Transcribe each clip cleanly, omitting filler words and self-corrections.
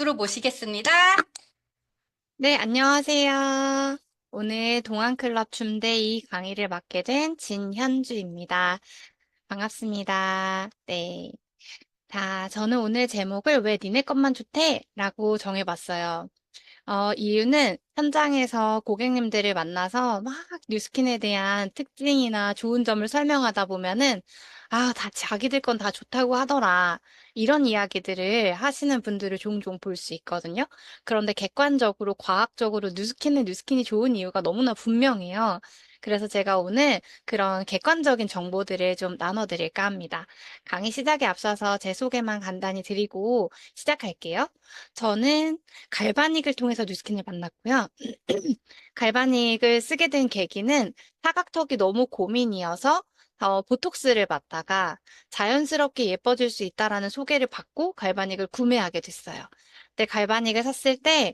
박수로 모시겠습니다. 네, 안녕하세요. 오늘 동안클럽 춤데이 강의를 맡게 된 진현주입니다. 반갑습니다. 네. 자, 저는 오늘 제목을 왜 니네 것만 좋대? 라고 정해봤어요. 이유는 현장에서 고객님들을 만나서 막 뉴스킨에 대한 특징이나 좋은 점을 설명하다 보면은, 아, 다 자기들 건 다 좋다고 하더라. 이런 이야기들을 하시는 분들을 종종 볼 수 있거든요. 그런데 객관적으로, 과학적으로 뉴스킨은 뉴스킨이 좋은 이유가 너무나 분명해요. 그래서 제가 오늘 그런 객관적인 정보들을 좀 나눠드릴까 합니다. 강의 시작에 앞서서 제 소개만 간단히 드리고 시작할게요. 저는 갈바닉을 통해서 뉴스킨을 만났고요. 갈바닉을 쓰게 된 계기는 사각턱이 너무 고민이어서 보톡스를 맞다가 자연스럽게 예뻐질 수 있다라는 소개를 받고 갈바닉을 구매하게 됐어요. 근데 갈바닉을 샀을 때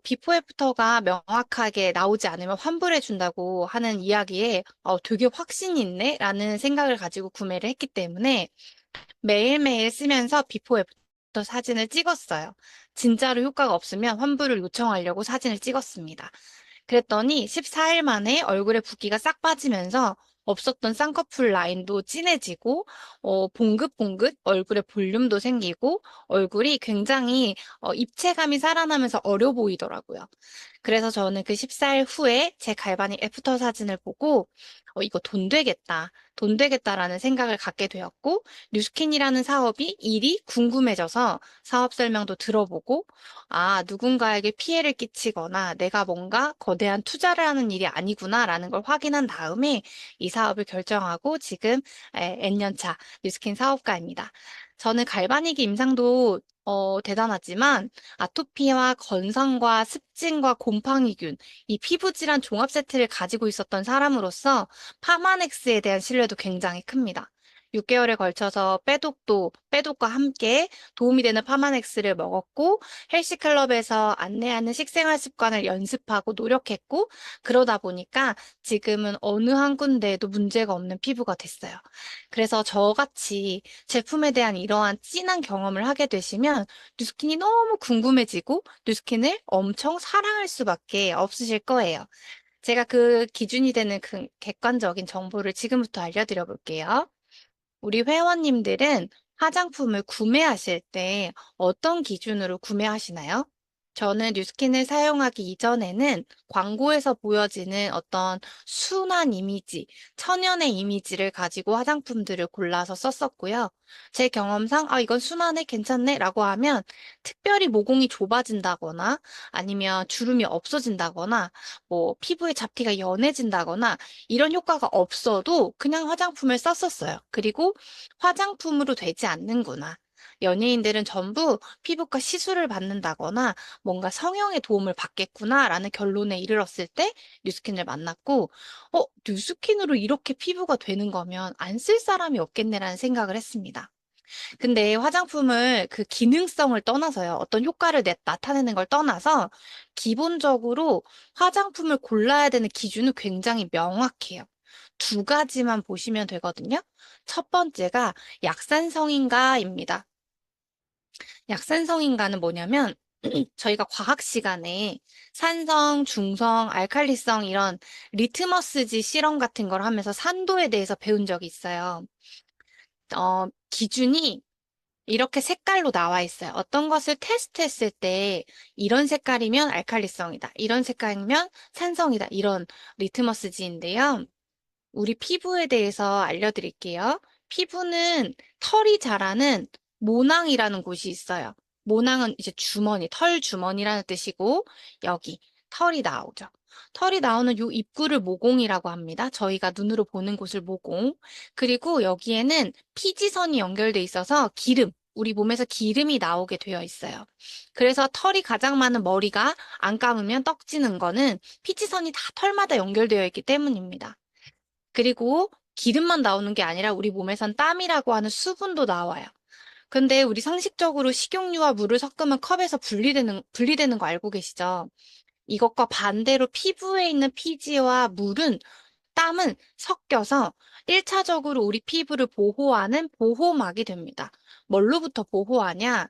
비포 애프터가 명확하게 나오지 않으면 환불해 준다고 하는 이야기에 되게 확신이 있네 라는 생각을 가지고 구매를 했기 때문에 매일매일 쓰면서 비포 애프터 사진을 찍었어요. 진짜로 효과가 없으면 환불을 요청하려고 사진을 찍었습니다. 그랬더니 14일 만에 얼굴에 붓기가 싹 빠지면서 없었던 쌍꺼풀 라인도 진해지고, 봉긋봉긋 얼굴에 볼륨도 생기고, 얼굴이 굉장히 입체감이 살아나면서 어려 보이더라고요. 그래서 저는 그 14일 후에 제 갈바닉 애프터 사진을 보고, 이거 돈 되겠다. 돈 되겠다라는 생각을 갖게 되었고, 뉴스킨이라는 사업이 일이 궁금해져서 사업 설명도 들어보고, 아, 누군가에게 피해를 끼치거나 내가 뭔가 거대한 투자를 하는 일이 아니구나라는 걸 확인한 다음에 이 사업을 결정하고 지금 N년 차 뉴스킨 사업가입니다. 저는 갈바닉이 임상도 대단하지만 아토피와 건성과 습진과 곰팡이균, 이 피부 질환 종합 세트를 가지고 있었던 사람으로서 파마넥스에 대한 신뢰도 굉장히 큽니다. 6개월에 걸쳐서 빼독과 함께 도움이 되는 파마넥스를 먹었고, 헬스클럽에서 안내하는 식생활 습관을 연습하고 노력했고, 그러다 보니까 지금은 어느 한 군데에도 문제가 없는 피부가 됐어요. 그래서 저같이 제품에 대한 이러한 진한 경험을 하게 되시면 뉴스킨이 너무 궁금해지고 뉴스킨을 엄청 사랑할 수밖에 없으실 거예요. 제가 그 기준이 되는 그 객관적인 정보를 지금부터 알려드려 볼게요. 우리 회원님들은 화장품을 구매하실 때 어떤 기준으로 구매하시나요? 저는 뉴스킨을 사용하기 이전에는 광고에서 보여지는 어떤 순한 이미지, 천연의 이미지를 가지고 화장품들을 골라서 썼었고요. 제 경험상, 아, 이건 순하네, 괜찮네, 라고 하면 특별히 모공이 좁아진다거나 아니면 주름이 없어진다거나 뭐 피부의 잡티가 연해진다거나 이런 효과가 없어도 그냥 화장품을 썼었어요. 그리고 화장품으로 되지 않는구나. 연예인들은 전부 피부과 시술을 받는다거나 뭔가 성형에 도움을 받겠구나라는 결론에 이르렀을 때 뉴스킨을 만났고, 뉴스킨으로 이렇게 피부가 되는 거면 안 쓸 사람이 없겠네라는 생각을 했습니다. 근데 화장품을 그 기능성을 떠나서요. 어떤 효과를 나타내는 걸 떠나서 기본적으로 화장품을 골라야 되는 기준은 굉장히 명확해요. 두 가지만 보시면 되거든요. 첫 번째가 약산성인가입니다. 약산성인가는 뭐냐면 저희가 과학 시간에 산성, 중성, 알칼리성 이런 리트머스지 실험 같은 걸 하면서 산도에 대해서 배운 적이 있어요. 기준이 이렇게 색깔로 나와 있어요. 어떤 것을 테스트했을 때 이런 색깔이면 알칼리성이다. 이런 색깔이면 산성이다. 이런 리트머스지인데요. 우리 피부에 대해서 알려드릴게요. 피부는 털이 자라는 모낭이라는 곳이 있어요. 모낭은 이제 주머니, 털 주머니라는 뜻이고, 여기 털이 나오죠. 털이 나오는 요 입구를 모공이라고 합니다. 저희가 눈으로 보는 곳을 모공. 그리고 여기에는 피지선이 연결돼 있어서 기름, 우리 몸에서 기름이 나오게 되어 있어요. 그래서 털이 가장 많은 머리가 안 감으면 떡지는 거는 피지선이 다 털마다 연결되어 있기 때문입니다. 그리고 기름만 나오는 게 아니라 우리 몸에선 땀이라고 하는 수분도 나와요. 근데 우리 상식적으로 식용유와 물을 섞으면 컵에서 분리되는 거 알고 계시죠? 이것과 반대로 피부에 있는 피지와 땀은 섞여서 1차적으로 우리 피부를 보호하는 보호막이 됩니다. 뭘로부터 보호하냐?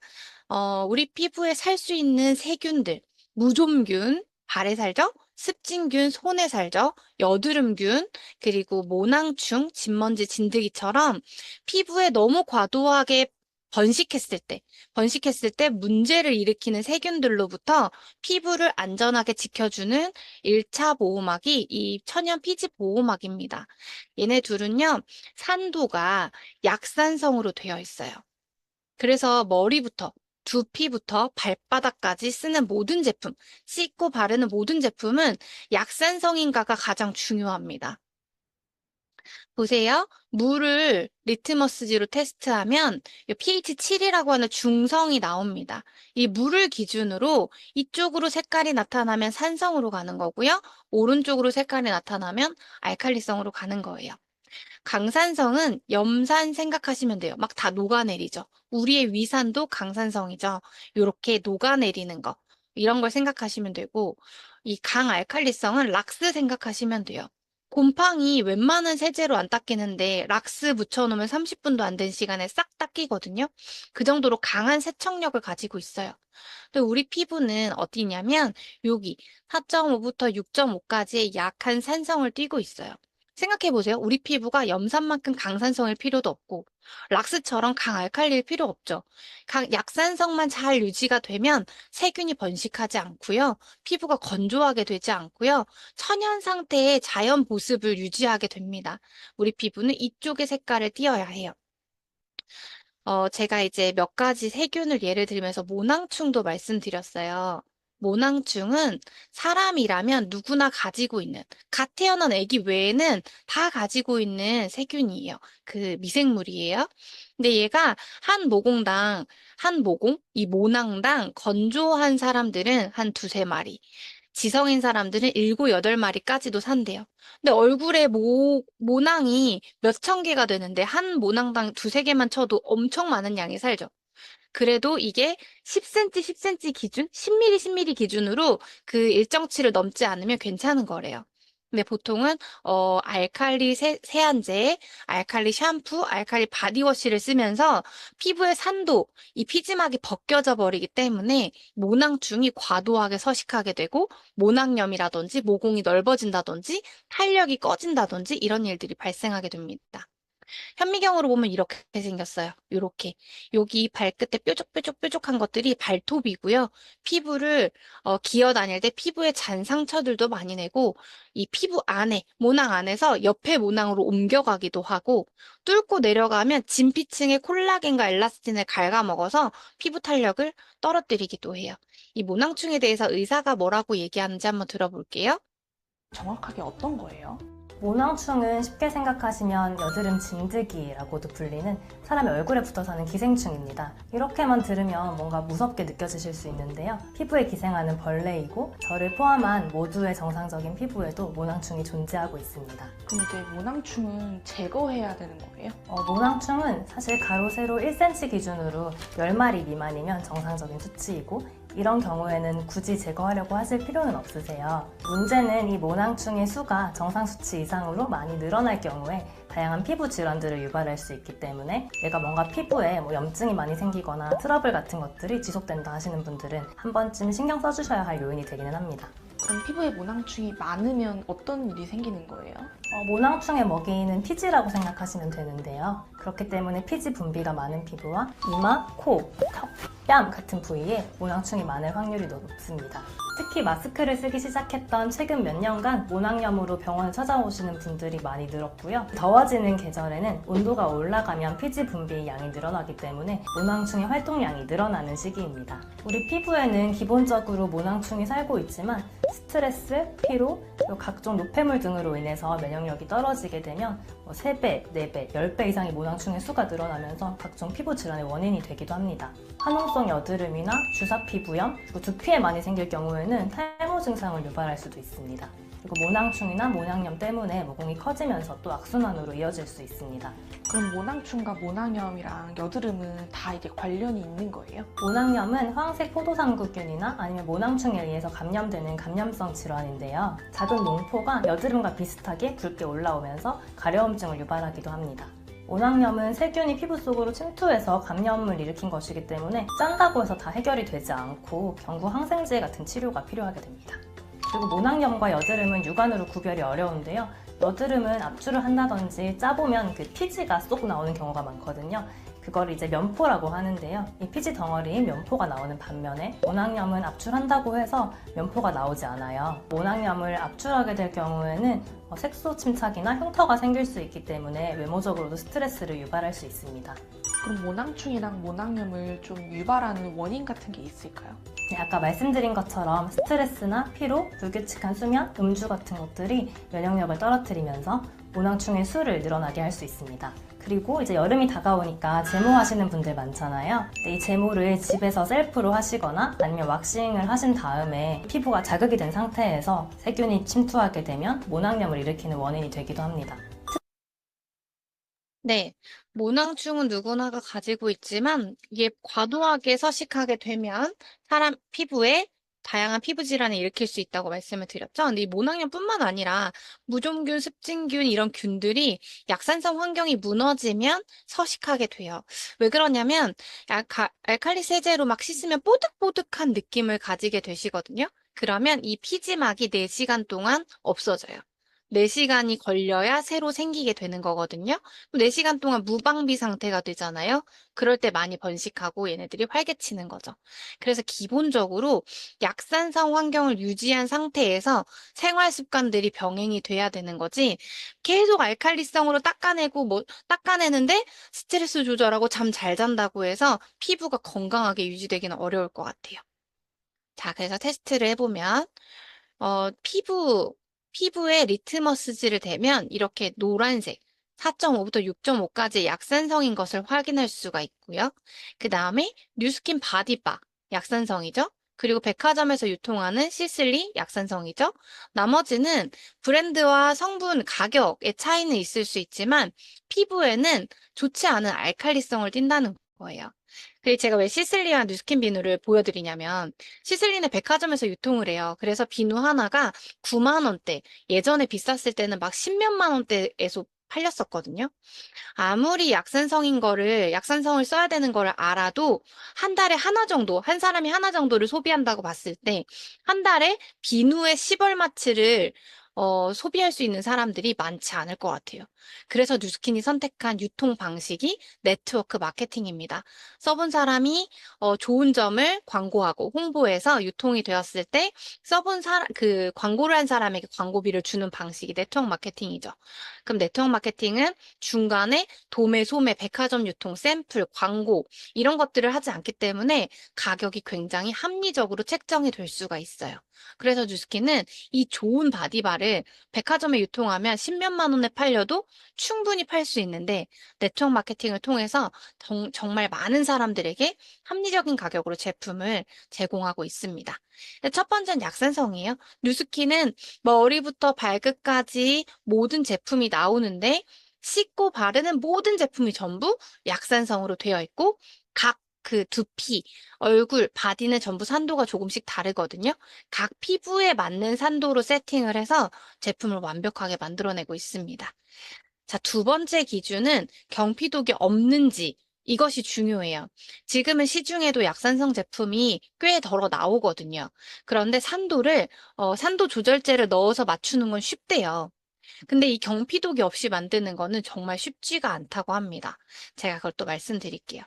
우리 피부에 살 수 있는 세균들, 무좀균, 발에 살죠? 습진균, 손에 살죠? 여드름균, 그리고 모낭충, 진먼지, 진드기처럼 피부에 너무 과도하게 번식했을 때 문제를 일으키는 세균들로부터 피부를 안전하게 지켜주는 1차 보호막이 이 천연 피지 보호막입니다. 얘네 둘은요, 산도가 약산성으로 되어 있어요. 그래서 머리부터 두피부터 발바닥까지 쓰는 모든 제품, 씻고 바르는 모든 제품은 약산성인가가 가장 중요합니다. 보세요. 물을 리트머스지로 테스트하면 pH 7이라고 하는 중성이 나옵니다. 이 물을 기준으로 이쪽으로 색깔이 나타나면 산성으로 가는 거고요. 오른쪽으로 색깔이 나타나면 알칼리성으로 가는 거예요. 강산성은 염산 생각하시면 돼요. 막 다 녹아내리죠. 우리의 위산도 강산성이죠. 이렇게 녹아내리는 거. 이런 걸 생각하시면 되고, 이 강알칼리성은 락스 생각하시면 돼요. 곰팡이 웬만한 세제로 안 닦이는데 락스 묻혀놓으면 30분도 안 된 시간에 싹 닦이거든요. 그 정도로 강한 세척력을 가지고 있어요. 근데 우리 피부는 어디냐면 여기 4.5부터 6.5까지의 약한 산성을 띠고 있어요. 생각해보세요. 우리 피부가 염산만큼 강산성일 필요도 없고, 락스처럼 강알칼리일 필요 없죠. 약산성만 잘 유지가 되면 세균이 번식하지 않고요. 피부가 건조하게 되지 않고요. 천연 상태의 자연 보습을 유지하게 됩니다. 우리 피부는 이쪽의 색깔을 띄어야 해요. 제가 이제 몇 가지 세균을 예를 들면서 모낭충도 말씀드렸어요. 모낭충은 사람이라면 누구나 가지고 있는, 갓 태어난 아기 외에는 다 가지고 있는 세균이에요. 그 미생물이에요. 근데 얘가 한 모공, 이 모낭당 건조한 사람들은 한 두세 마리, 지성인 사람들은 7, 8마리까지도 산대요. 근데 얼굴에 모낭이 몇 천 개가 되는데 한 모낭당 두세 개만 쳐도 엄청 많은 양이 살죠. 그래도 이게 10cm, 10cm 기준, 10mm, 10mm 기준으로 그 일정치를 넘지 않으면 괜찮은 거래요. 근데 보통은 알칼리 세안제, 알칼리 샴푸, 알칼리 바디워시를 쓰면서 피부의 산도, 이 피지막이 벗겨져 버리기 때문에 모낭충이 과도하게 서식하게 되고 모낭염이라든지 모공이 넓어진다든지 탄력이 꺼진다든지 이런 일들이 발생하게 됩니다. 현미경으로 보면 이렇게 생겼어요. 이렇게. 여기 발끝에 뾰족뾰족뾰족한 것들이 발톱이고요. 피부를 기어 다닐 때 피부에 잔 상처들도 많이 내고 이 피부 안에, 모낭 안에서 옆에 모낭으로 옮겨가기도 하고 뚫고 내려가면 진피층의 콜라겐과 엘라스틴을 갉아먹어서 피부 탄력을 떨어뜨리기도 해요. 이 모낭충에 대해서 의사가 뭐라고 얘기하는지 한번 들어볼게요. 정확하게 어떤 거예요? 모낭충은 쉽게 생각하시면 여드름 진드기라고도 불리는 사람의 얼굴에 붙어 사는 기생충입니다. 이렇게만 들으면 뭔가 무섭게 느껴지실 수 있는데요. 피부에 기생하는 벌레이고 저를 포함한 모두의 정상적인 피부에도 모낭충이 존재하고 있습니다. 그럼 이제 모낭충은 제거해야 되는 거예요? 모낭충은 사실 가로 세로 1cm 기준으로 10마리 미만이면 정상적인 수치이고 이런 경우에는 굳이 제거하려고 하실 필요는 없으세요. 문제는 이 모낭충의 수가 정상 수치 이상으로 많이 늘어날 경우에 다양한 피부 질환들을 유발할 수 있기 때문에 내가 뭔가 피부에 염증이 많이 생기거나 트러블 같은 것들이 지속된다 하시는 분들은 한 번쯤 신경 써주셔야 할 요인이 되기는 합니다. 그럼 피부에 모낭충이 많으면 어떤 일이 생기는 거예요? 모낭충의 먹이는 피지라고 생각하시면 되는데요. 그렇기 때문에 피지 분비가 많은 피부와 이마, 코, 턱, 뺨 같은 부위에 모낭충이 많을 확률이 높습니다. 특히 마스크를 쓰기 시작했던 최근 몇 년간 모낭염으로 병원을 찾아오시는 분들이 많이 늘었고요. 더워지는 계절에는 온도가 올라가면 피지 분비의 양이 늘어나기 때문에 모낭충의 활동량이 늘어나는 시기입니다. 우리 피부에는 기본적으로 모낭충이 살고 있지만 스트레스, 피로, 그리고 각종 노폐물 등으로 인해서 면역력이 떨어지게 되면 3배, 4배, 10배 이상의 모낭충의 수가 늘어나면서 각종 피부 질환의 원인이 되기도 합니다. 화농성 여드름이나 주사 피부염, 그리고 두피에 많이 생길 경우에는 탈모 증상을 유발할 수도 있습니다. 그리고 모낭충이나 모낭염 때문에 모공이 커지면서 또 악순환으로 이어질 수 있습니다. 그럼 모낭충과 모낭염이랑 여드름은 다 이게 관련이 있는 거예요? 모낭염은 황색 포도상구균이나 아니면 모낭충에 의해서 감염되는 감염성 질환인데요. 작은 농포가 여드름과 비슷하게 붉게 올라오면서 가려움증을 유발하기도 합니다. 모낭염은 세균이 피부 속으로 침투해서 감염을 일으킨 것이기 때문에 짠다고 해서 다 해결이 되지 않고 경구 항생제 같은 치료가 필요하게 됩니다. 그리고 모낭염과 여드름은 육안으로 구별이 어려운데요. 여드름은 압출을 한다든지 짜보면 그 피지가 쏙 나오는 경우가 많거든요. 그걸 이제 면포라고 하는데요. 이 피지 덩어리에 면포가 나오는 반면에 모낭염은 압출한다고 해서 면포가 나오지 않아요. 모낭염을 압출하게 될 경우에는 색소 침착이나 흉터가 생길 수 있기 때문에 외모적으로도 스트레스를 유발할 수 있습니다. 그럼 모낭충이랑 모낭염을 좀 유발하는 원인 같은 게 있을까요? 네, 아까 말씀드린 것처럼 스트레스나 피로, 불규칙한 수면, 음주 같은 것들이 면역력을 떨어뜨리면서 모낭충의 수를 늘어나게 할 수 있습니다. 그리고 이제 여름이 다가오니까 제모하시는 분들 많잖아요. 이 제모를 집에서 셀프로 하시거나 아니면 왁싱을 하신 다음에 피부가 자극이 된 상태에서 세균이 침투하게 되면 모낭염을 일으키는 원인이 되기도 합니다. 네, 모낭충은 누구나가 가지고 있지만 이게 과도하게 서식하게 되면 사람 피부에 다양한 피부 질환을 일으킬 수 있다고 말씀을 드렸죠. 근데 이 모낭염뿐만 아니라 무좀균, 습진균 이런 균들이 약산성 환경이 무너지면 서식하게 돼요. 왜 그러냐면 알칼리 세제로 막 씻으면 뽀득뽀득한 느낌을 가지게 되시거든요. 그러면 이 피지막이 4시간 동안 없어져요. 4시간이 걸려야 새로 생기게 되는 거거든요. 4시간 동안 무방비 상태가 되잖아요. 그럴 때 많이 번식하고 얘네들이 활개치는 거죠. 그래서 기본적으로 약산성 환경을 유지한 상태에서 생활 습관들이 병행이 돼야 되는 거지. 계속 알칼리성으로 닦아내는데 스트레스 조절하고 잠 잘 잔다고 해서 피부가 건강하게 유지되기는 어려울 것 같아요. 자, 그래서 테스트를 해보면 피부에 리트머스질을 대면 이렇게 노란색 4.5부터 6.5까지 약산성인 것을 확인할 수가 있고요. 그 다음에 뉴스킨 바디바 약산성이죠. 그리고 백화점에서 유통하는 시슬리 약산성이죠. 나머지는 브랜드와 성분 가격의 차이는 있을 수 있지만 피부에는 좋지 않은 알칼리성을 띈다는 거예요. 그리고 제가 왜 시슬리와 뉴스킨 비누를 보여드리냐면 시슬리는 백화점에서 유통을 해요. 그래서 비누 하나가 9만 원대, 예전에 비쌌을 때는 막 10몇만 원대에서 팔렸었거든요. 아무리 약산성을 써야 되는 거를 알아도 한 달에 하나 정도, 한 사람이 하나 정도를 소비한다고 봤을 때 한 달에 비누의 10얼마치를 소비할 수 있는 사람들이 많지 않을 것 같아요. 그래서 뉴스킨이 선택한 유통 방식이 네트워크 마케팅입니다. 써본 사람이 좋은 점을 광고하고 홍보해서 유통이 되었을 때 그 광고를 한 사람에게 광고비를 주는 방식이 네트워크 마케팅이죠. 그럼 네트워크 마케팅은 중간에 도매, 소매, 백화점 유통, 샘플, 광고 이런 것들을 하지 않기 때문에 가격이 굉장히 합리적으로 책정이 될 수가 있어요. 그래서 뉴스킨은 이 좋은 바디바를 백화점에 유통하면 10몇만 원에 팔려도 충분히 팔 수 있는데 네트워크 마케팅을 통해서 정말 많은 사람들에게 합리적인 가격으로 제품을 제공하고 있습니다. 첫 번째는 약산성이에요. 뉴스킨은 머리부터 발끝까지 모든 제품이 나오는데 씻고 바르는 모든 제품이 전부 약산성으로 되어 있고 각 그 두피, 얼굴, 바디는 전부 산도가 조금씩 다르거든요. 각 피부에 맞는 산도로 세팅을 해서 제품을 완벽하게 만들어내고 있습니다. 자, 두 번째 기준은 경피독이 없는지 이것이 중요해요. 지금은 시중에도 약산성 제품이 꽤 덜어 나오거든요. 그런데 산도 조절제를 넣어서 맞추는 건 쉽대요. 근데 이 경피독이 없이 만드는 거는 정말 쉽지가 않다고 합니다. 제가 그걸 또 말씀드릴게요.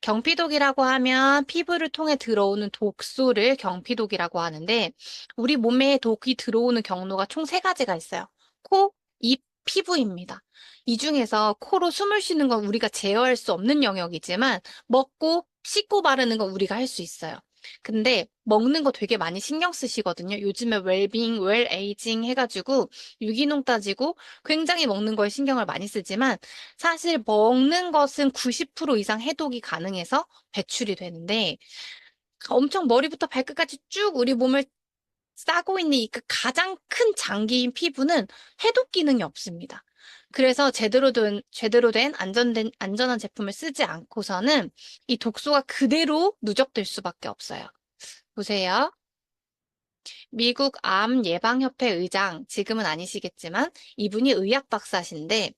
경피독이라고 하면 피부를 통해 들어오는 독소를 경피독이라고 하는데 우리 몸에 독이 들어오는 경로가 총 3가지가 있어요. 코, 입, 피부입니다. 이 중에서 코로 숨을 쉬는 건 우리가 제어할 수 없는 영역이지만 먹고 씻고 바르는 건 우리가 할 수 있어요. 근데 먹는 거 되게 많이 신경 쓰시거든요. 요즘에 웰빙, 웰에이징 해가지고 유기농 따지고 굉장히 먹는 거에 신경을 많이 쓰지만 사실 먹는 것은 90% 이상 해독이 가능해서 배출이 되는데 엄청 머리부터 발끝까지 쭉 우리 몸을 싸고 있는 이 그 가장 큰 장기인 피부는 해독 기능이 없습니다. 그래서 제대로 된 안전한 제품을 쓰지 않고서는 이 독소가 그대로 누적될 수밖에 없어요. 보세요. 미국 암 예방협회 의장, 지금은 아니시겠지만 이분이 의학 박사신데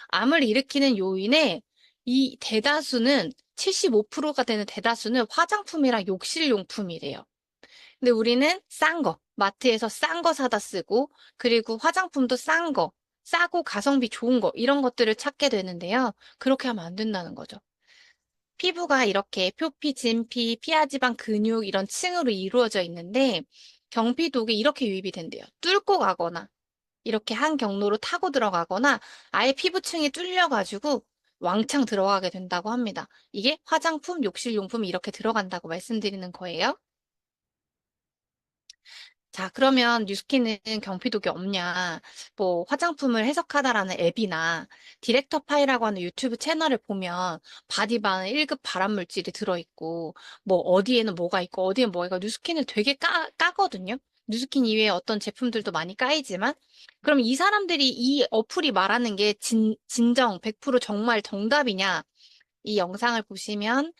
암을 일으키는 요인의 이 대다수는 75%가 되는 대다수는 화장품이랑 욕실용품이래요. 근데 우리는 싼 거, 마트에서 싼 거 사다 쓰고, 그리고 화장품도 싼 거, 싸고 가성비 좋은 거, 이런 것들을 찾게 되는데요. 그렇게 하면 안 된다는 거죠. 피부가 이렇게 표피, 진피, 피하지방, 근육 이런 층으로 이루어져 있는데 경피독에 이렇게 유입이 된대요. 뚫고 가거나 이렇게 한 경로로 타고 들어가거나 아예 피부층이 뚫려가지고 왕창 들어가게 된다고 합니다. 이게 화장품, 욕실용품이 이렇게 들어간다고 말씀드리는 거예요. 자, 그러면 뉴스킨은 경피독이 없냐? 뭐 화장품을 해석하다라는 앱이나 디렉터 파이라고 하는 유튜브 채널을 보면 바디바는 1급 발암물질이 들어있고 뭐 어디에는 뭐가 있고 어디에는 뭐가 있고 뉴스킨을 되게 까거든요. 뉴스킨 이외에 어떤 제품들도 많이 까이지만 그럼 이 사람들이 이 어플이 말하는 게 진정 100% 정말 정답이냐? 이 영상을 보시면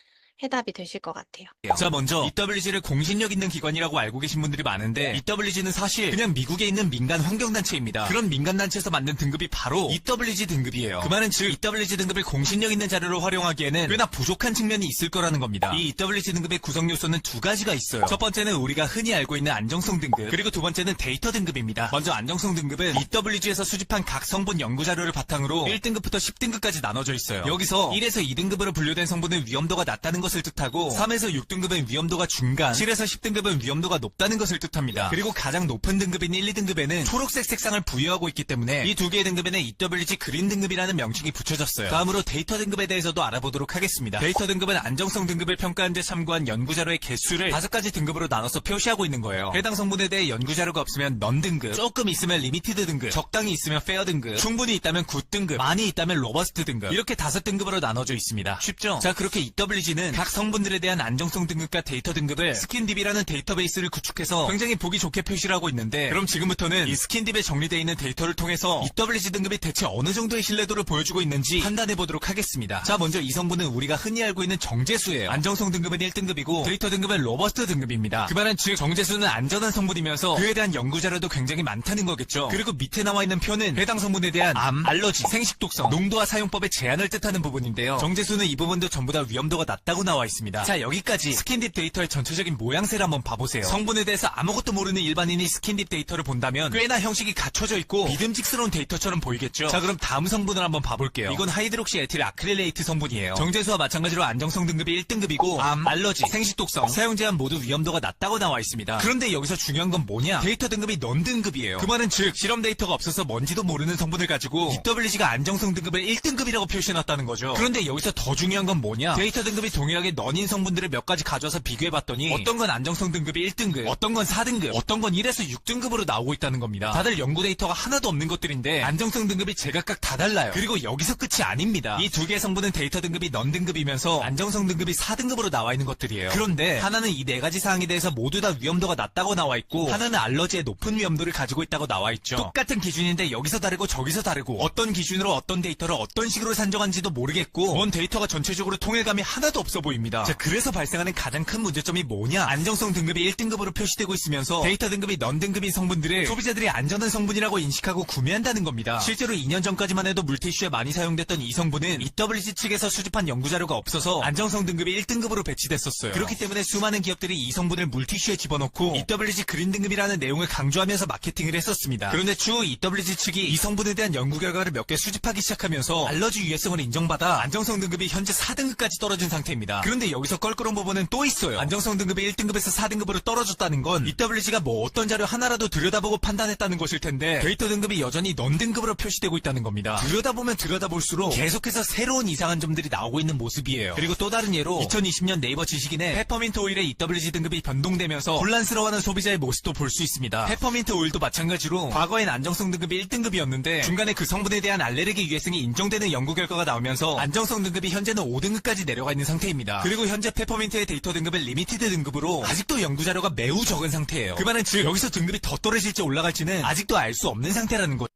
해답이 되실 것 같아요. 자, 먼저 EWG를 공신력 있는 기관이라고 알고 계신 분들이 많은데 EWG는 사실 그냥 미국에 있는 민간 환경단체입니다. 그런 민간단체에서 만든 등급이 바로 EWG 등급이에요. 그 말은 즉 EWG 등급을 공신력 있는 자료로 활용하기에는 꽤나 부족한 측면이 있을 거라는 겁니다. 이 EWG 등급의 구성 요소는 두 가지가 있어요. 첫 번째는 우리가 흔히 알고 있는 안정성 등급, 그리고 두 번째는 데이터 등급입니다. 먼저 안정성 등급은 EWG에서 수집한 각 성분 연구 자료를 바탕으로 1등급부터 10등급까지 나눠져 있어요. 여기서 1에서 2등급으로 분류된 성분은 위험도가 낮다는 것을 뜻하고 3에서 6등급은 위험도가 중간, 7에서 10등급은 위험도가 높다는 것을 뜻합니다. 그리고 가장 높은 등급인 1, 2등급에는 초록색 색상을 부여하고 있기 때문에 이 두 개의 등급에는 EWG 그린 등급이라는 명칭이 붙여졌어요. 다음으로 데이터 등급에 대해서도 알아보도록 하겠습니다. 데이터 등급은 안정성 등급을 평가한 데 참고한 연구자료의 개수를 5가지 등급으로 나눠서 표시하고 있는 거예요. 해당 성분에 대해 연구자료가 없으면 넌 등급, 조금 있으면 리미티드 등급, 적당히 있으면 페어 등급, 충분히 있다면 굿 등급, 많이 있다면 로버스트 등급, 이렇게 5등급으로 나눠져 있습니다. 쉽죠? 자, 그렇게 EWG는 각 성분들에 대한 안정성 등급과 데이터 등급을 스킨딥이라는 데이터베이스를 구축해서 굉장히 보기 좋게 표시를 하고 있는데, 그럼 지금부터는 이 스킨딥에 정리되어 있는 데이터를 통해서 EWG 등급이 대체 어느 정도의 신뢰도를 보여주고 있는지 판단해 보도록 하겠습니다. 자, 먼저 이 성분은 우리가 흔히 알고 있는 정제수예요. 안정성 등급은 1등급이고 데이터 등급은 로버스트 등급입니다. 그 말은 즉 정제수는 안전한 성분이면서 그에 대한 연구 자료도 굉장히 많다는 거겠죠. 그리고 밑에 나와 있는 표는 해당 성분에 대한 암, 알러지, 생식독성, 농도와 사용법의 제한을 뜻하는 부분인데요. 정제수는 이 부분도 전부 다 위험도가 낮다고 나와 있습니다. 자, 여기까지 스킨딥 데이터의 전체적인 모양새를 한번 봐보세요. 성분에 대해서 아무것도 모르는 일반인이 스킨딥 데이터를 본다면 꽤나 형식이 갖춰져 있고 믿음직스러운 데이터처럼 보이겠죠. 자, 그럼 다음 성분을 한번 봐볼게요. 이건 하이드록시 에틸 아크릴레이트 성분이에요. 정제수와 마찬가지로 안정성 등급이 1등급이고 암, 알러지, 생식독성, 사용제한 모두 위험도가 낮다고 나와 있습니다. 그런데 여기서 중요한 건 뭐냐? 데이터 등급이 넌 등급이에요. 그 말은 즉 실험 데이터가 없어서 뭔지도 모르는 성분을 가지고 EWG가 안정성 등급을 1등급이라고 표시해놨다는 거죠. 그런데 여기서 더 중요한 건 뭐냐? 데이터 등급이 동일하게 넌인 성분들을 몇 가지 가져와서 비교해봤더니 어떤 건 안정성 등급이 1등급, 어떤 건 4등급, 어떤 건 1에서 6등급으로 나오고 있다는 겁니다. 다들 연구 데이터가 하나도 없는 것들인데 안정성 등급이 제각각 다 달라요. 그리고 여기서 끝이 아닙니다. 이 두 개의 성분은 데이터 등급이 넌 등급이면서 안정성 등급이 4등급으로 나와 있는 것들이에요. 그런데 하나는 이 네 가지 사항에 대해서 모두 다 위험도가 낮다고 나와 있고 하나는 알러지의 높은 위험도를 가지고 있다고 나와 있죠. 똑같은 기준인데 여기서 다르고 저기서 다르고 어떤 기준으로 어떤 데이터를 어떤 식으로 산정한지도 모르겠고 원 데이터가 전체적으로 통일감이 하나도 없어 보입니다. 자, 그래서 발생하는 가장 큰 문제점이 뭐냐? 안정성 등급이 1등급으로 표시되고 있으면서 데이터 등급이 넌 등급인 성분들을 소비자들이 안전한 성분이라고 인식하고 구매한다는 겁니다. 실제로 2년 전까지만 해도 물티슈에 많이 사용됐던 이 성분은 EWG 측에서 수집한 연구자료가 없어서 안정성 등급이 1등급으로 배치됐었어요. 그렇기 때문에 수많은 기업들이 이 성분을 물티슈에 집어넣고 EWG 그린 등급이라는 내용을 강조하면서 마케팅을 했었습니다. 그런데 추후 EWG 측이 이 성분에 대한 연구 결과를 몇 개 수집하기 시작하면서 알러지 유해성을 인정받아 안정성 등급이 현재 4등급까지 떨어진 상태입니다. 그런데 여기서 껄끄러운 부분은 또 있어요. 안정성 등급이 1등급에서 4등급으로 떨어졌다는 건 EWG가 뭐 어떤 자료 하나라도 들여다보고 판단했다는 것일 텐데 데이터 등급이 여전히 넌 등급으로 표시되고 있다는 겁니다. 들여다보면 들여다볼수록 계속해서 새로운 이상한 점들이 나오고 있는 모습이에요. 그리고 또 다른 예로 2020년 네이버 지식인에 페퍼민트 오일의 EWG 등급이 변동되면서 혼란스러워하는 소비자의 모습도 볼 수 있습니다. 페퍼민트 오일도 마찬가지로 과거엔 안정성 등급이 1등급이었는데 중간에 그 성분에 대한 알레르기 유해성이 인정되는 연구 결과가 나오면서 안정성 등급이 현재는 5등급까지 내려가 있는 상태입니다. 그리고 현재 페퍼민트의 데이터 등급은 리미티드 등급으로 아직도 연구자료가 매우 적은 상태예요. 그 말은 즉 여기서 등급이 더 떨어질지 올라갈지는 아직도 알 수 없는 상태라는 거죠.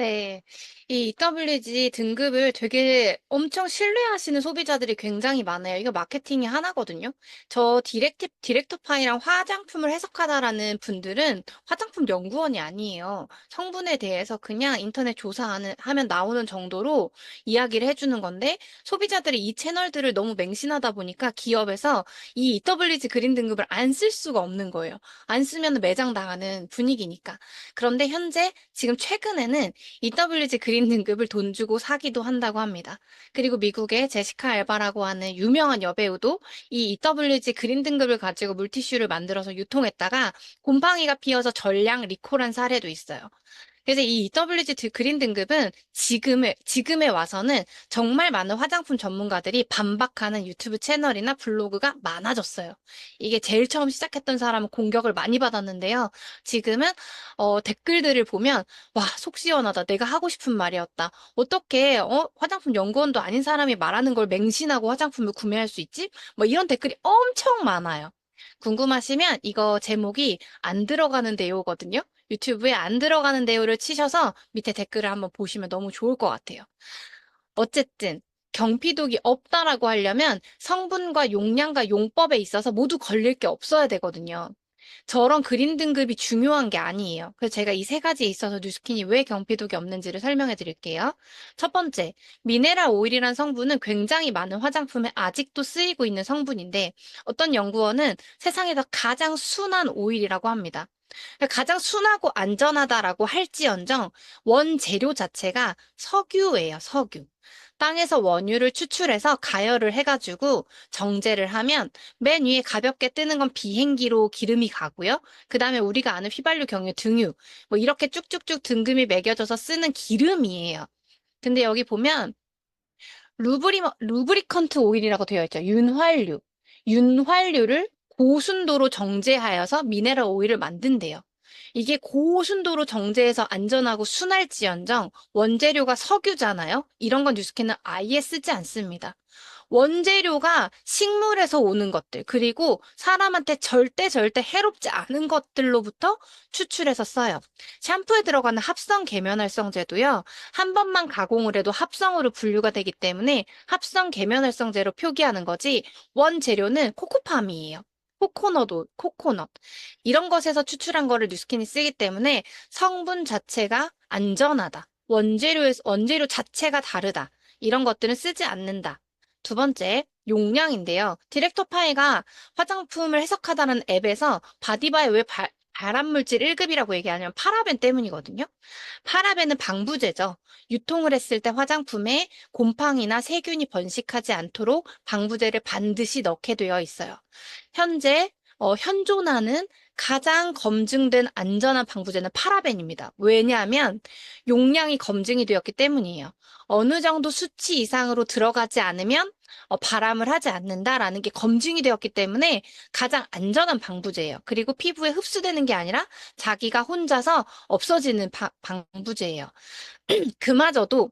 네. 이 EWG 등급을 되게 엄청 신뢰하시는 소비자들이 굉장히 많아요. 이거 마케팅이 하나거든요. 저 디렉토파이랑 화장품을 해석하다라는 분들은 화장품 연구원이 아니에요. 성분에 대해서 그냥 인터넷 하면 나오는 정도로 이야기를 해주는 건데, 소비자들이 이 채널들을 너무 맹신하다 보니까 기업에서 이 EWG 그린 등급을 안 쓸 수가 없는 거예요. 안 쓰면 매장 당하는 분위기니까. 그런데 현재 지금 최근에는 EWG 그린 등급을 돈 주고 사기도 한다고 합니다. 그리고 미국의 제시카 알바라고 하는 유명한 여배우도 이 EWG 그린 등급을 가지고 물티슈를 만들어서 유통했다가 곰팡이가 피어서 전량 리콜한 사례도 있어요. 그래서 이 EWG 그린 등급은 지금에 와서는 정말 많은 화장품 전문가들이 반박하는 유튜브 채널이나 블로그가 많아졌어요. 이게 제일 처음 시작했던 사람은 공격을 많이 받았는데요. 지금은 댓글들을 보면 와, 속 시원하다. 내가 하고 싶은 말이었다. 어떻게 화장품 연구원도 아닌 사람이 말하는 걸 맹신하고 화장품을 구매할 수 있지? 뭐 이런 댓글이 엄청 많아요. 궁금하시면 이거 제목이 안 들어가는 대요거든요. 유튜브에 안 들어가는 대요를 치셔서 밑에 댓글을 한번 보시면 너무 좋을 것 같아요. 어쨌든 경피독이 없다라고 하려면 성분과 용량과 용법에 있어서 모두 걸릴 게 없어야 되거든요. 저런 그린 등급이 중요한 게 아니에요. 그래서 제가 이 세 가지에 있어서 뉴스킨이 왜 경피독이 없는지를 설명해 드릴게요. 첫 번째, 미네랄 오일이란 성분은 굉장히 많은 화장품에 아직도 쓰이고 있는 성분인데 어떤 연구원은 세상에서 가장 순한 오일이라고 합니다. 가장 순하고 안전하다라고 할지언정 원재료 자체가 석유예요, 석유. 땅에서 원유를 추출해서 가열을 해가지고 정제를 하면 맨 위에 가볍게 뜨는 건 비행기로 기름이 가고요. 그 다음에 우리가 아는 휘발유, 경유, 등유 뭐 이렇게 쭉쭉쭉 등급이 매겨져서 쓰는 기름이에요. 근데 여기 보면 루브리컨트 오일이라고 되어 있죠. 윤활유. 윤활유를 고순도로 정제하여서 미네랄 오일을 만든대요. 이게 고순도로 정제해서 안전하고 순할지언정 원재료가 석유잖아요. 이런 건 뉴스캔은 아예 쓰지 않습니다. 원재료가 식물에서 오는 것들, 그리고 사람한테 절대 해롭지 않은 것들로부터 추출해서 써요. 샴푸에 들어가는 합성 계면활성제도요, 한 번만 가공을 해도 합성으로 분류가 되기 때문에 합성 계면활성제로 표기하는 거지, 원재료는 코코팜이에요. 코코넛. 이런 것에서 추출한 거를 뉴스킨이 쓰기 때문에 성분 자체가 안전하다. 원재료 자체가 다르다. 이런 것들은 쓰지 않는다. 두 번째, 용량인데요. 디렉토파이가 화장품을 해석하다는 앱에서 바디바에 왜 발암물질 1급이라고 얘기하냐면 파라벤 때문이거든요. 파라벤은 방부제죠. 유통을 했을 때 화장품에 곰팡이나 세균이 번식하지 않도록 방부제를 반드시 넣게 되어 있어요. 현재 현존하는 가장 검증된 안전한 방부제는 파라벤입니다. 왜냐하면 용량이 검증이 되었기 때문이에요. 어느 정도 수치 이상으로 들어가지 않으면 발암을 하지 않는다라는 게 검증이 되었기 때문에 가장 안전한 방부제예요. 그리고 피부에 흡수되는 게 아니라 자기가 혼자서 없어지는 방부제예요. 그마저도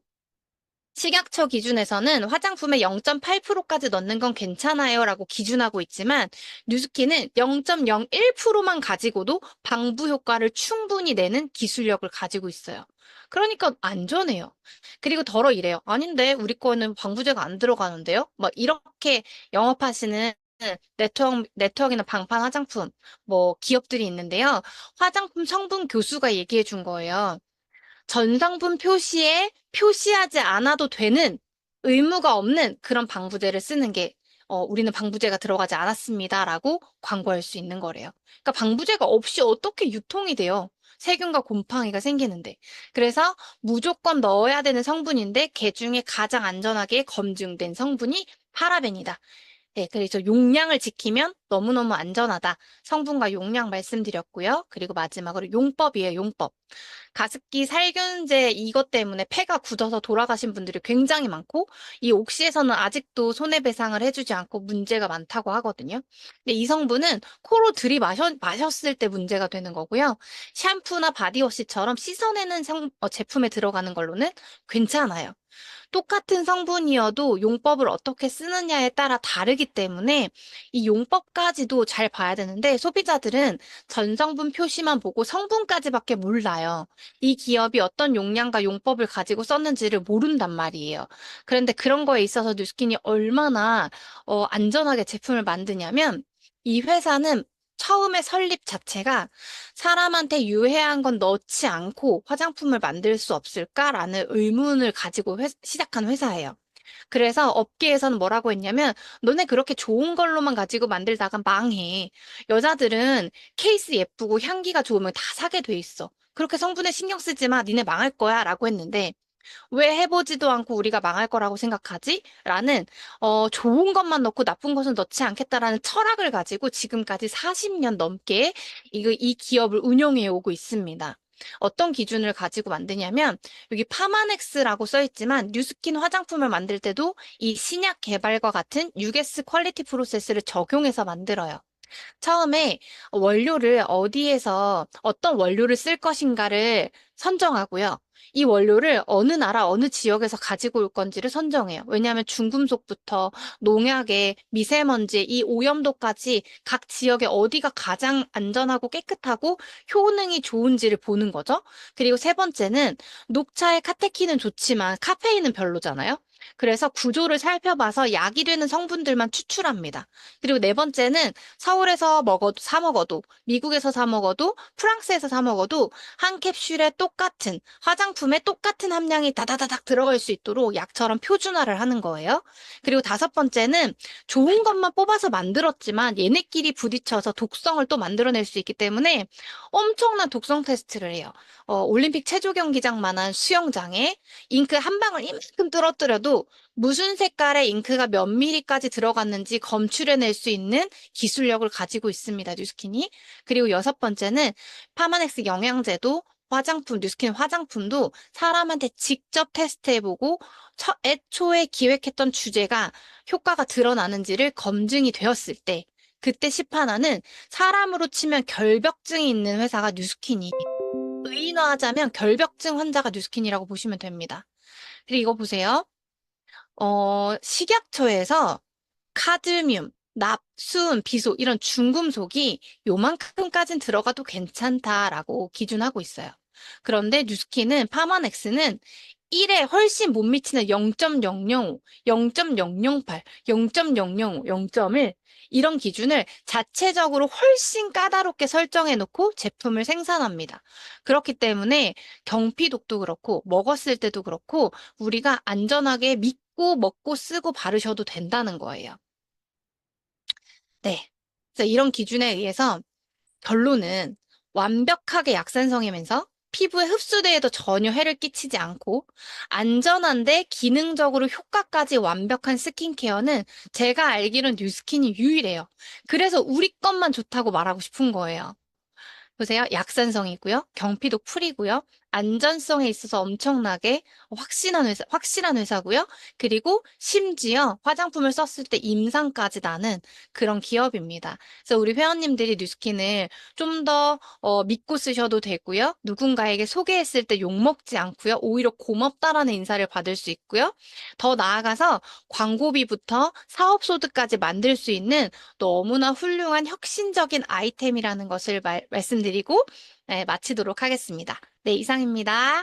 식약처 기준에서는 화장품에 0.8%까지 넣는 건 괜찮아요 라고 기준하고 있지만 뉴스킨은 0.01%만 가지고도 방부 효과를 충분히 내는 기술력을 가지고 있어요. 그러니까 안전해요. 그리고 덜어 이래요. 아닌데 우리 거는 방부제가 안 들어가는데요? 막 이렇게 영업하시는 네트워크나 방판 화장품 뭐 기업들이 있는데요. 화장품 성분 교수가 얘기해 준 거예요. 전성분 표시에 표시하지 않아도 되는 의무가 없는 그런 방부제를 쓰는 게 우리는 방부제가 들어가지 않았습니다라고 광고할 수 있는 거래요. 그러니까 방부제가 없이 어떻게 유통이 돼요? 세균과 곰팡이가 생기는데. 그래서 무조건 넣어야 되는 성분인데 그 중에 가장 안전하게 검증된 성분이 파라벤이다. 네, 그래서 용량을 지키면 너무너무 안전하다. 성분과 용량 말씀드렸고요. 그리고 마지막으로 용법이에요, 용법. 가습기 살균제 이것 때문에 폐가 굳어서 돌아가신 분들이 굉장히 많고 이 옥시에서는 아직도 손해배상을 해주지 않고 문제가 많다고 하거든요. 근데 이 성분은 코로 마셨을 때 문제가 되는 거고요. 샴푸나 바디워시처럼 씻어내는 제품에 들어가는 걸로는 괜찮아요. 똑같은 성분이어도 용법을 어떻게 쓰느냐에 따라 다르기 때문에 이 용법까지도 잘 봐야 되는데 소비자들은 전성분 표시만 보고 성분까지밖에 몰라요. 이 기업이 어떤 용량과 용법을 가지고 썼는지를 모른단 말이에요. 그런데 그런 거에 있어서 뉴스킨이 얼마나 안전하게 제품을 만드냐면 이 회사는 처음에 설립 자체가 사람한테 유해한 건 넣지 않고 화장품을 만들 수 없을까라는 의문을 가지고 시작한 회사예요. 그래서 업계에서는 뭐라고 했냐면 너네 그렇게 좋은 걸로만 가지고 만들다가 망해. 여자들은 케이스 예쁘고 향기가 좋으면 다 사게 돼 있어. 그렇게 성분에 신경 쓰지 마. 니네 망할 거야. 라고 했는데 왜 해보지도 않고 우리가 망할 거라고 생각하지? 라는 좋은 것만 넣고 나쁜 것은 넣지 않겠다라는 철학을 가지고 지금까지 40년 넘게 이 기업을 운영해 오고 있습니다. 어떤 기준을 가지고 만드냐면 여기 파마넥스라고 써 있지만 뉴스킨 화장품을 만들 때도 이 신약 개발과 같은 UGS 퀄리티 프로세스를 적용해서 만들어요. 처음에 원료를 어디에서 어떤 원료를 쓸 것인가를 선정하고요. 이 원료를 어느 나라, 어느 지역에서 가지고 올 건지를 선정해요. 왜냐하면 중금속부터 농약에 미세먼지, 이 오염도까지 각 지역에 어디가 가장 안전하고 깨끗하고 효능이 좋은지를 보는 거죠. 그리고 세 번째는 녹차의 카테킨은 좋지만 카페인은 별로잖아요. 그래서 구조를 살펴봐서 약이 되는 성분들만 추출합니다. 그리고 네 번째는 서울에서 사 먹어도, 미국에서 사 먹어도, 프랑스에서 사 먹어도 한 캡슐에 똑같은, 화장품에 똑같은 함량이 다다다닥 들어갈 수 있도록 약처럼 표준화를 하는 거예요. 그리고 다섯 번째는 좋은 것만 뽑아서 만들었지만 얘네끼리 부딪혀서 독성을 또 만들어낼 수 있기 때문에 엄청난 독성 테스트를 해요. 올림픽 체조 경기장만한 수영장에 잉크 한 방울 이만큼 떨어뜨려도 무슨 색깔의 잉크가 몇 미리까지 들어갔는지 검출해낼 수 있는 기술력을 가지고 있습니다, 뉴스킨이. 그리고 여섯 번째는 파마넥스 영양제도 뉴스킨 화장품도 사람한테 직접 테스트해보고 애초에 기획했던 주제가 효과가 드러나는지를 검증이 되었을 때 그때 시판하는 사람으로 치면 결벽증이 있는 회사가 뉴스킨이 의인화하자면 결벽증 환자가 뉴스킨이라고 보시면 됩니다. 그리고 이거 보세요. 식약처에서 카드뮴, 납, 수은, 비소 이런 중금속이 요만큼까진 들어가도 괜찮다라고 기준하고 있어요. 그런데 뉴스킨은 파마넥스는 1에 훨씬 못 미치는 0.005, 0.008, 0.005, 0.1 이런 기준을 자체적으로 훨씬 까다롭게 설정해 놓고 제품을 생산합니다. 그렇기 때문에 경피독도 그렇고 먹었을 때도 그렇고 우리가 안전하게 믿고 먹고 쓰고 바르셔도 된다는 거예요. 네. 그래서 이런 기준에 의해서 결론은 완벽하게 약산성이면서 피부에 흡수돼도 전혀 해를 끼치지 않고 안전한데 기능적으로 효과까지 완벽한 스킨케어는 제가 알기로는 뉴스킨이 유일해요. 그래서 우리 것만 좋다고 말하고 싶은 거예요. 보세요. 약산성이고요. 경피도 풀이고요. 안전성에 있어서 엄청나게 확실한 회사고요. 그리고 심지어 화장품을 썼을 때 임상까지 나는 그런 기업입니다. 그래서 우리 회원님들이 뉴스킨을 좀 더 믿고 쓰셔도 되고요. 누군가에게 소개했을 때 욕먹지 않고요. 오히려 고맙다라는 인사를 받을 수 있고요. 더 나아가서 광고비부터 사업소득까지 만들 수 있는 너무나 훌륭한 혁신적인 아이템이라는 것을 말씀드리고 네, 마치도록 하겠습니다. 네, 이상입니다.